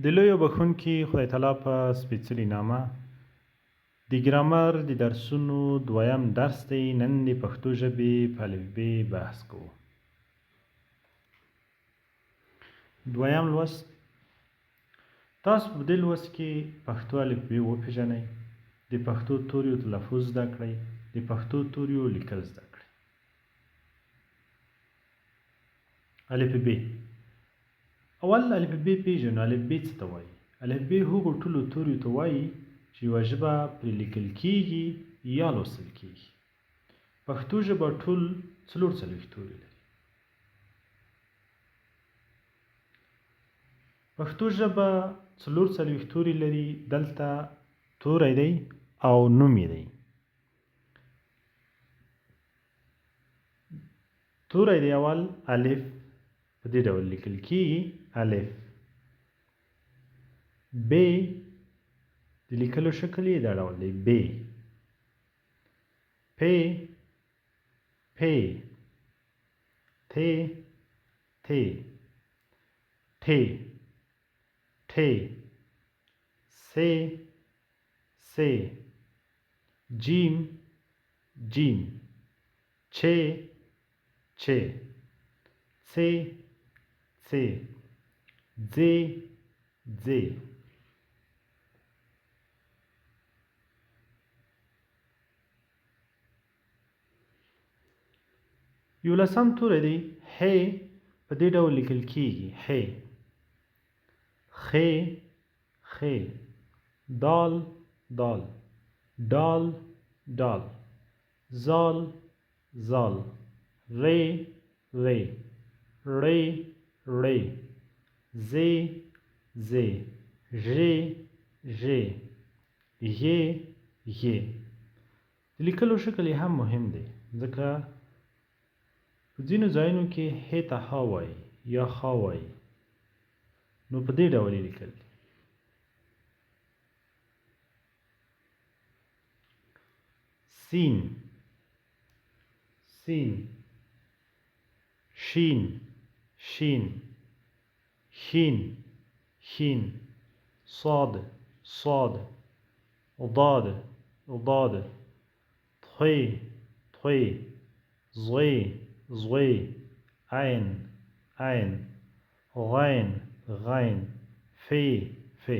د لویو بخښونکي خدای تعالی په سپېڅلي نامه د ګرامر د درسونو دویم درس دی. نن د پښتو ژبې په الفبې بحث کوو. دویم لوست. تاسو په دې لوست کې پښتو الفبې وپېژنئ، د پښتو توریو تلفظ زده کړئ، د پښتو توریو لیکل زده کړئ. الفبې. اول الفبې پېژنو. الفبې څه ته وایي؟ الفبې هغو ټولو توریو ته وایي چې یوه ژبه پرې لیکل کېږي یا لوستل کېږي. پښتو ژبه ټول 44 توري لري. پښتو ژبه 44 توري لري. دلته توری دی او نوم یې دی. توری دی اول الف، په دې ډول لیکل کېږي الف. ب د لیکلو شکل یې دا ډول دی ب. پ پ ت ت ټ ټ س س جیم جیم چ چ څ څ ځ ځ. یولسم توری دی ح، په دې ډول لیکل کېږي ح. خ خ دال دال ډال ډال زال زال ر ر ړ ړ ز ز ژ ژ ی ی. د لیکلو شکل یې هم مهم دی ځکه په ځینو ځایونو کې ح ته ح وایي یا خ وایي، نو په دې ډول یې لیکل دي. سین سین شین شین شین شین صاد صاد ضاد ضاد طی طی ضی ضی عین عین غین غین فی فی.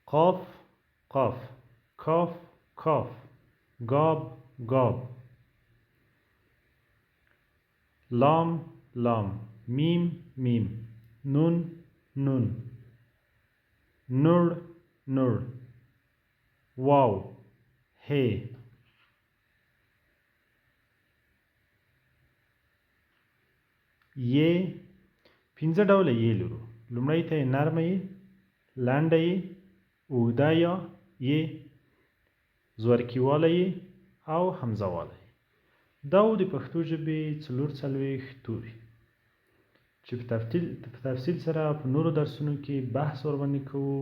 قاف قاف کاف کاف گاب گاب لام لام میم میم نون نون نور نور واو ه. ی پنځه ډوله یې لرو. لومړی ته یې نرمه یې، لنډه یې، اوږده یا یې، زورکي واله یې او حمزه واله یې. دا و د پښتو ژبې 44 توري چې په تفصیل سره په نورو درسونو کې بحث ورباندې کوو.